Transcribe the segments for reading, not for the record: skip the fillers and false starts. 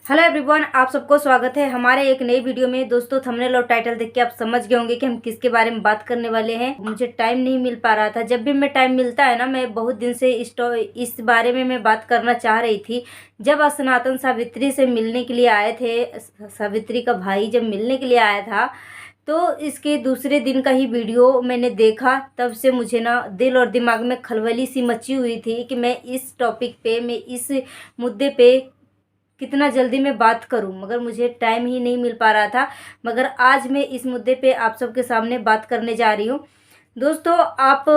Hello everyone, आप सबको स्वागत है हमारे एक नई वीडियो में। दोस्तों, थंबनेल और टाइटल देख के आप समझ गए होंगे कि हम किसके बारे में बात करने वाले हैं। मुझे टाइम नहीं मिल पा रहा था। जब भी मैं टाइम मिलता है ना, मैं बहुत दिन से इस बारे में मैं बात करना चाह रही थी। जब सनातन सावित्री से मिलने के लिए आए थे, सावित्री का भाई जब मिलने के लिए आया था, तो इसके दूसरे दिन का ही वीडियो मैंने देखा। तब से मुझे ना दिल और दिमाग में खलबली सी मची हुई थी कि मैं इस टॉपिक पे, मैं इस मुद्दे पे कितना जल्दी मैं बात करूं, मगर मुझे टाइम ही नहीं मिल पा रहा था। मगर आज मैं इस मुद्दे पे आप सबके सामने बात करने जा रही हूं। दोस्तों, आप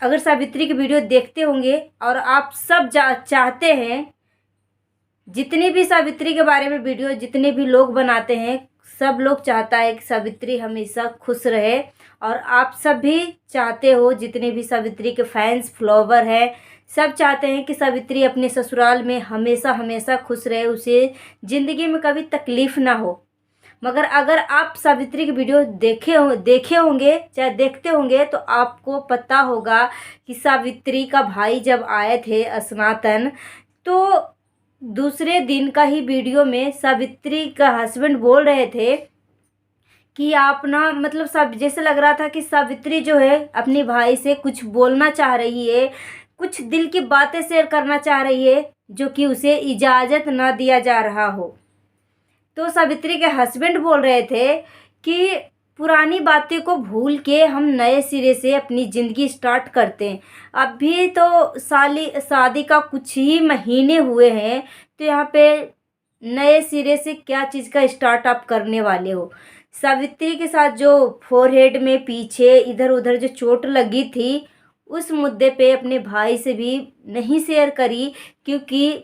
अगर सावित्री की वीडियो देखते होंगे और आप सब चाहते हैं, जितनी भी सावित्री के बारे में वीडियो जितने भी लोग बनाते हैं, सब लोग चाहता है कि सावित्री हमेशा खुश रहे। और आप सब भी चाहते हो, जितने भी सावित्री के फैंस फॉलोवर हैं, सब चाहते हैं कि सावित्री अपने ससुराल में हमेशा हमेशा खुश रहे, उसे ज़िंदगी में कभी तकलीफ़ ना हो। मगर अगर आप सावित्री की वीडियो देखे होंगे, चाहे देखते होंगे, तो आपको पता होगा कि सावित्री का भाई जब आए थे सनातन, तो दूसरे दिन का ही वीडियो में सावित्री का हस्बैंड बोल रहे थे कि आप ना, मतलब सब जैसे लग रहा था कि सावित्री जो है अपने भाई से कुछ बोलना चाह रही है, कुछ दिल की बातें शेयर करना चाह रही है, जो कि उसे इजाज़त ना दिया जा रहा हो। तो सावित्री के हस्बैंड बोल रहे थे कि पुरानी बातें को भूल के हम नए सिरे से अपनी ज़िंदगी स्टार्ट करते हैं। अभी तो शादी का कुछ ही महीने हुए हैं, तो यहाँ पे नए सिरे से क्या चीज़ का स्टार्ट आप करने वाले हो। सावित्री के साथ जो फोरहेड में पीछे इधर उधर जो चोट लगी थी, उस मुद्दे पे अपने भाई से भी नहीं शेयर करी, क्योंकि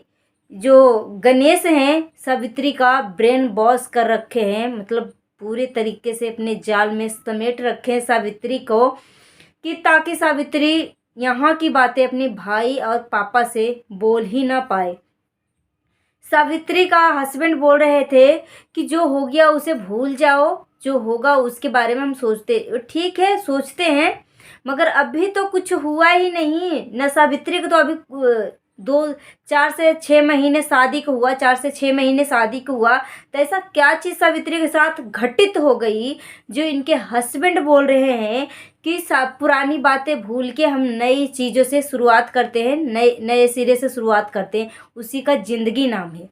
जो गणेश हैं सावित्री का ब्रेन वॉश कर रखे हैं, मतलब पूरे तरीके से अपने जाल में समेट रखे हैं सावित्री को, कि ताकि सावित्री यहाँ की बातें अपने भाई और पापा से बोल ही ना पाए। सावित्री का हस्बैंड बोल रहे थे कि जो हो गया उसे भूल जाओ, जो होगा उसके बारे में हम सोचते, ठीक है सोचते हैं, मगर अभी तो कुछ हुआ ही नहीं न। सावित्री को तो अभी 4 से 6 महीने शादी को हुआ, 4 से 6 महीने शादी को हुआ। तो ऐसा क्या चीज़ सावित्री के साथ घटित हो गई जो इनके हस्बैंड बोल रहे हैं कि पुरानी बातें भूल के हम नई चीज़ों से शुरुआत करते हैं, नए सिरे से शुरुआत करते हैं, उसी का ज़िंदगी नाम है।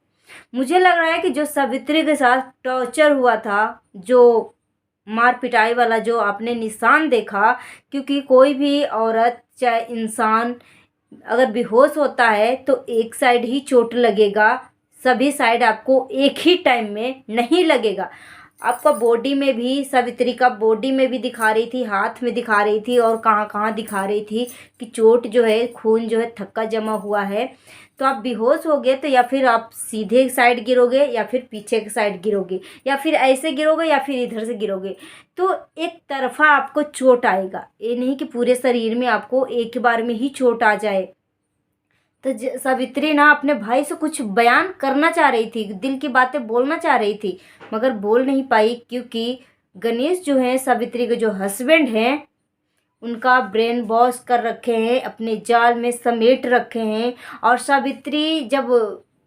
मुझे लग रहा है कि जो सावित्री के साथ टॉर्चर हुआ था, जो मार पिटाई वाला जो आपने निशान देखा, क्योंकि कोई भी औरत चाहे इंसान अगर बेहोश होता है तो एक साइड ही चोट लगेगा, सभी साइड आपको एक ही टाइम में नहीं लगेगा। आपका बॉडी में भी, सावित्री का बॉडी में भी दिखा रही थी, हाथ में दिखा रही थी, और कहाँ कहाँ दिखा रही थी कि चोट जो है, खून जो है थक्का जमा हुआ है। तो आप बेहोश हो गए तो या फिर आप सीधे साइड गिरोगे, या फिर पीछे के साइड गिरोगे, या फिर ऐसे गिरोगे, या फिर इधर से गिरोगे, तो एक तरफा आपको चोट आएगा। ये नहीं कि पूरे शरीर में आपको एक बार में ही चोट आ जाए। तो सावित्री ना अपने भाई से कुछ बयान करना चाह रही थी, दिल की बातें बोलना चाह रही थी, मगर बोल नहीं पाई, क्योंकि गणेश जो हैं, सावित्री के जो हस्बैंड हैं, उनका ब्रेन वॉश कर रखे हैं, अपने जाल में समेट रखे हैं। और सावित्री जब,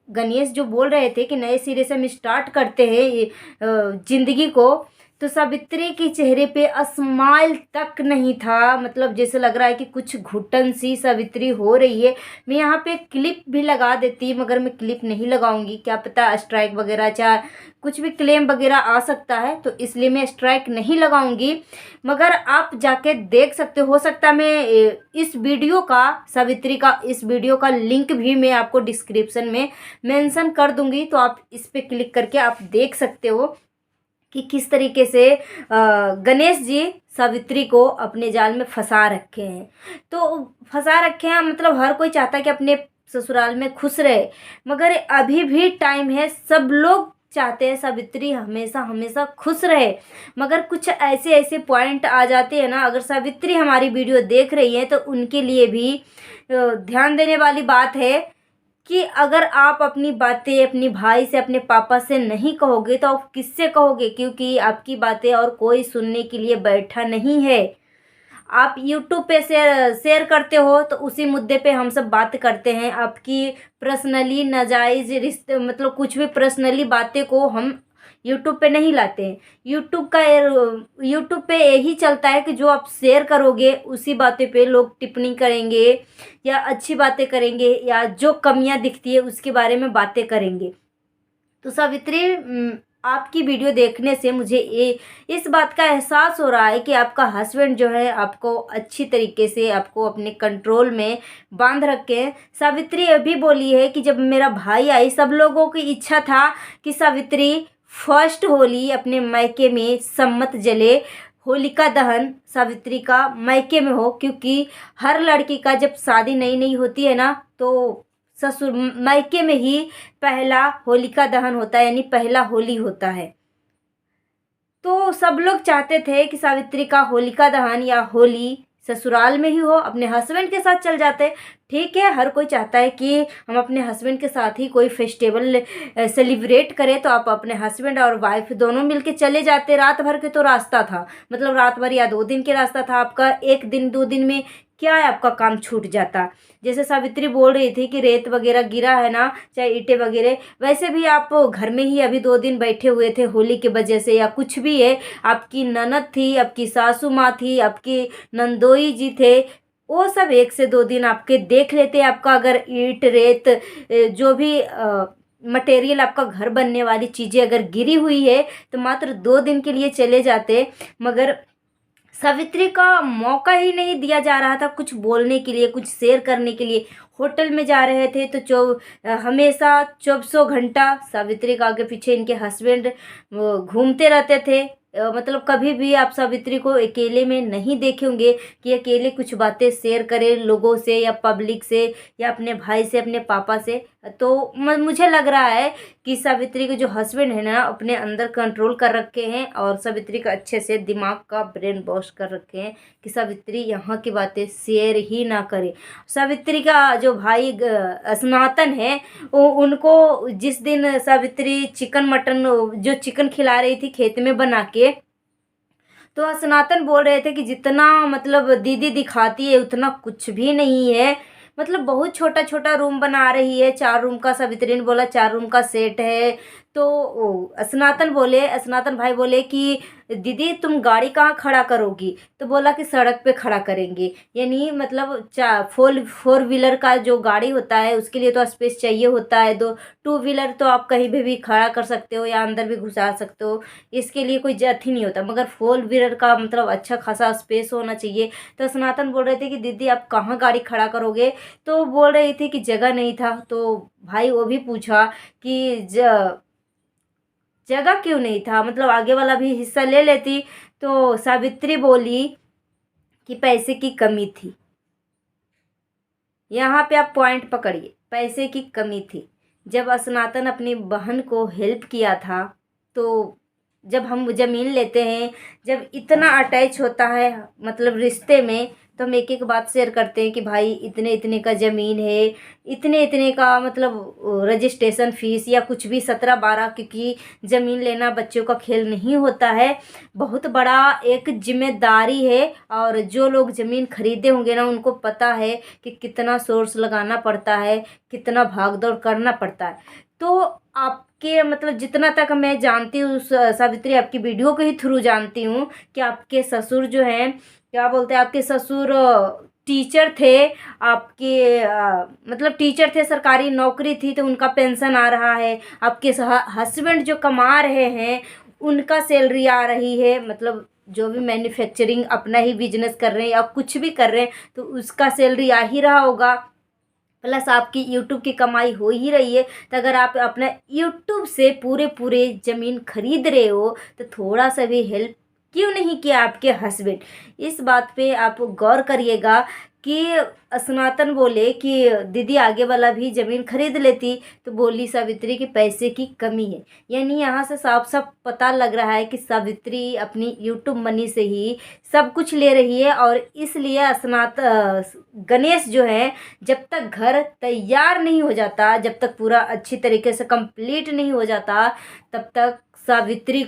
गणेश जो बोल रहे थे कि नए सिरे से हम स्टार्ट करते हैं ये ज़िंदगी को, तो सावित्री के चेहरे पे स्माइल तक नहीं था। मतलब जैसे लग रहा है कि कुछ घुटन सी सावित्री हो रही है। मैं यहाँ पे क्लिप भी लगा देती, मगर मैं क्लिप नहीं लगाऊंगी, क्या पता स्ट्राइक वगैरह चाहे कुछ भी क्लेम वगैरह आ सकता है, तो इसलिए मैं स्ट्राइक नहीं लगाऊंगी। मगर आप जाके देख सकते हो सकता है मैं इस वीडियो का, सावित्री का इस वीडियो का लिंक भी मैं आपको डिस्क्रिप्शन में मेंशन कर दूंगी, तो आप इस पर क्लिक करके आप देख सकते हो कि किस तरीके से गणेश जी सावित्री को अपने जाल में फंसा रखे हैं। तो फंसा रखे हैं, मतलब हर कोई चाहता है कि अपने ससुराल में खुश रहे, मगर अभी भी टाइम है। सब लोग चाहते हैं सावित्री हमेशा हमेशा खुश रहे, मगर कुछ ऐसे ऐसे पॉइंट आ जाते हैं ना। अगर सावित्री हमारी वीडियो देख रही है तो उनके लिए भी ध्यान देने वाली बात है कि अगर आप अपनी बातें अपनी भाई से, अपने पापा से नहीं कहोगे तो आप किससे कहोगे, क्योंकि आपकी बातें और कोई सुनने के लिए बैठा नहीं है। आप यूट्यूब पे शेयर करते हो तो उसी मुद्दे पे हम सब बात करते हैं। आपकी पर्सनली नाजायज़ रिश्ते मतलब कुछ भी पर्सनली बातें को हम यूट्यूब पे नहीं लाते हैं। यूट्यूब पे यही चलता है कि जो आप शेयर करोगे उसी बातें पे लोग टिप्पणी करेंगे या अच्छी बातें करेंगे या जो कमियां दिखती है उसके बारे में बातें करेंगे। तो सावित्री, आपकी वीडियो देखने से मुझे ये इस बात का एहसास हो रहा है कि आपका हस्बैंड जो है आपको अच्छी तरीके से आपको अपने कंट्रोल में बांध रखे हैं। सावित्री अभी बोली है कि जब मेरा भाई आई सब लोगों की इच्छा था कि सावित्री फर्स्ट होली अपने मायके में सम्मत जले, होलिका दहन सावित्री का मायके में हो, क्योंकि हर लड़की का जब शादी नई नई होती है ना तो ससुर मायके में ही पहला होलिका दहन होता है, यानी पहला होली होता है। तो सब लोग चाहते थे कि सावित्री का होलिका दहन या होली ससुराल में ही हो, अपने हस्बैंड के साथ चल जाते। ठीक है, हर कोई चाहता है कि हम अपने हस्बैंड के साथ ही कोई फेस्टिवल सेलिब्रेट करें, तो आप अपने हस्बैंड और वाइफ दोनों मिलके चले जाते। रात भर के तो रास्ता था, मतलब रात भर या 2 दिन के रास्ता था आपका, 1 दिन 2 दिन में क्या है आपका काम छूट जाता। जैसे सावित्री बोल रही थी कि रेत वगैरह गिरा है ना, चाहे ईंटें वगैरह, वैसे भी आप घर में ही अभी 2 दिन बैठे हुए थे होली की वजह से या कुछ भी है। आपकी ननद थी, आपकी सासू माँ थी, आपकी नंदोई जी थे, वो सब 1 से 2 दिन आपके देख लेते। आपका अगर ईंट रेत जो भी मटेरियल आपका घर बनने वाली चीज़ें अगर गिरी हुई है तो मात्र 2 दिन के लिए चले जाते। मगर सावित्री का मौका ही नहीं दिया जा रहा था कुछ बोलने के लिए, कुछ शेयर करने के लिए। होटल में जा रहे थे तो हमेशा 24 घंटा सावित्री का आगे पीछे इनके हस्बैंड घूमते रहते थे। मतलब कभी भी आप सावित्री को अकेले में नहीं देखे होंगे कि अकेले कुछ बातें शेयर करे लोगों से या पब्लिक से या अपने भाई से, अपने पापा से। तो मुझे लग रहा है कि सावित्री के जो हस्बैंड है ना अपने अंदर कंट्रोल कर रखे हैं और सावित्री का अच्छे से दिमाग का ब्रेन वॉश कर रखे हैं कि सावित्री यहाँ की बातें शेयर ही ना करे। सावित्री का जो भाई सनातन है उनको जिस दिन सावित्री चिकन मटन जो चिकन खिला रही थी खेत में बना के, तो सनातन बोल रहे थे कि जितना मतलब दीदी दिखाती है उतना कुछ भी नहीं है। मतलब बहुत छोटा छोटा रूम बना रही है, 4 रूम का। सावित्री ने बोला 4 रूम का सेट है। तो सनातन भाई बोले कि दीदी तुम गाड़ी कहाँ खड़ा करोगी, तो बोला कि सड़क पे खड़ा करेंगे। यानी मतलब 4 व्हीलर का जो गाड़ी होता है उसके लिए तो स्पेस चाहिए होता है। 2 व्हीलर तो आप कहीं भी खड़ा कर सकते हो या अंदर भी घुसा सकते हो, इसके लिए कोई जथ ही नहीं होता। मगर 4 व्हीलर का मतलब अच्छा खासा स्पेस होना चाहिए। तो सनातन बोल रहे थे कि दीदी आप कहाँ गाड़ी खड़ा करोगे, तो बोल रही थी कि जगह नहीं था। तो भाई वो भी पूछा कि जगह क्यों नहीं था, मतलब आगे वाला भी हिस्सा ले लेती। तो सावित्री बोली कि पैसे की कमी थी। यहाँ पे आप पॉइंट पकड़िए, पैसे की कमी थी। जब सनातन अपनी बहन को हेल्प किया था, तो जब हम ज़मीन लेते हैं, जब इतना अटैच होता है मतलब रिश्ते में, तो हम एक एक बात शेयर करते हैं कि भाई इतने इतने का ज़मीन है, इतने इतने का मतलब रजिस्ट्रेशन फीस या कुछ भी 17-12, क्योंकि ज़मीन लेना बच्चों का खेल नहीं होता है, बहुत बड़ा एक जिम्मेदारी है। और जो लोग ज़मीन खरीदे होंगे ना उनको पता है कि कितना सोर्स लगाना पड़ता है, कितना भाग दौड़ करना पड़ता है। तो आपके मतलब जितना तक मैं जानती हूँ सावित्री, आपकी वीडियो के ही थ्रू जानती हूँ कि आपके ससुर जो हैं, क्या बोलते हैं, आपके ससुर टीचर थे। आपके मतलब टीचर थे, सरकारी नौकरी थी, तो उनका पेंशन आ रहा है। आपके हस्बैंड जो कमा रहे हैं उनका सैलरी आ रही है, मतलब जो भी मैन्युफैक्चरिंग अपना ही बिजनेस कर रहे हैं या कुछ भी कर रहे हैं तो उसका सैलरी आ ही रहा होगा। प्लस आपकी यूट्यूब की कमाई हो ही रही है। तो अगर आप अपने यूट्यूब से पूरे ज़मीन खरीद रहे हो तो थोड़ा सा भी हेल्प क्यों नहीं किया आपके हस्बैंड। इस बात पे आप गौर करिएगा कि सनातन बोले कि दीदी आगे वाला भी ज़मीन खरीद लेती, तो बोली सावित्री कि पैसे की कमी है। यानी यहाँ से साफ साफ पता लग रहा है कि सावित्री अपनी यूट्यूब मनी से ही सब कुछ ले रही है। और इसलिए गणेश जो है जब तक घर तैयार नहीं हो जाता, जब तक पूरा अच्छी तरीके से कंप्लीट नहीं हो जाता, तब तक सावित्री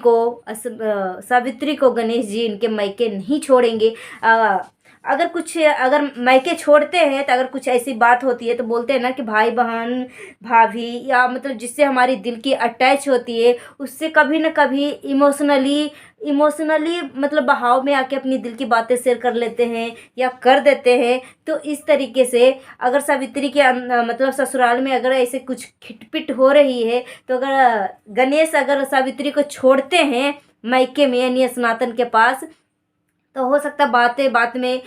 को गणेश जी इनके मायके नहीं छोड़ेंगे। अगर मायके छोड़ते हैं तो अगर कुछ ऐसी बात होती है तो बोलते हैं ना कि भाई बहन भाभी या मतलब जिससे हमारी दिल की अटैच होती है उससे कभी ना कभी इमोशनली मतलब बहाव में आके अपनी दिल की बातें शेयर कर लेते हैं या कर देते हैं। तो इस तरीके से अगर सावित्री के मतलब ससुराल में अगर ऐसे कुछ खिटपिट हो रही है तो अगर गणेश अगर सावित्री को छोड़ते हैं मायके में यानी सनातन के पास, तो हो सकता है बात में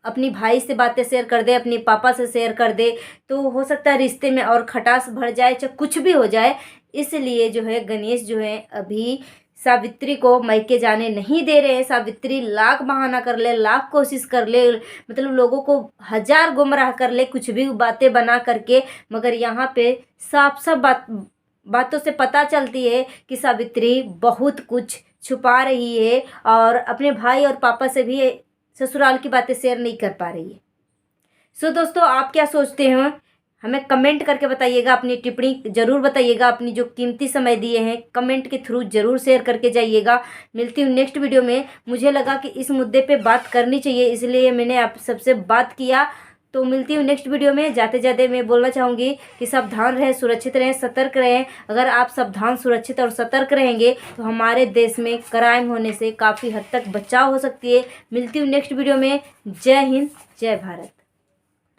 अपनी भाई से बातें शेयर कर दे, अपने पापा से शेयर कर दे, तो हो सकता है रिश्ते में और खटास भर जाए, चाहे कुछ भी हो जाए। इसलिए जो है गणेश जो है अभी सावित्री को मायके जाने नहीं दे रहे हैं। सावित्री लाख बहाना कर ले, लाख कोशिश कर ले, मतलब लोगों को हजार गुमराह कर ले, कुछ भी बातें बना करके, मगर यहाँ पे साफ साफ बातों से पता चलती है कि सावित्री बहुत कुछ छुपा रही है और अपने भाई और पापा से भी ससुराल की बातें शेयर नहीं कर पा रही है। सो दोस्तों, आप क्या सोचते हैं हमें कमेंट करके बताइएगा, अपनी टिप्पणी ज़रूर बताइएगा, अपनी जो कीमती समय दिए हैं कमेंट के थ्रू ज़रूर शेयर करके जाइएगा। मिलती हूँ नेक्स्ट वीडियो में। मुझे लगा कि इस मुद्दे पे बात करनी चाहिए, इसलिए मैंने आप सबसे बात किया। तो मिलती हूँ नेक्स्ट वीडियो में। जाते जाते मैं बोलना चाहूँगी कि सावधान रहें, सुरक्षित रहें, सतर्क रहें। अगर आप सावधान, सुरक्षित और सतर्क रहेंगे तो हमारे देश में क्राइम होने से काफ़ी हद तक बचाव हो सकती है। मिलती हूँ नेक्स्ट वीडियो में। जय हिंद, जय भारत।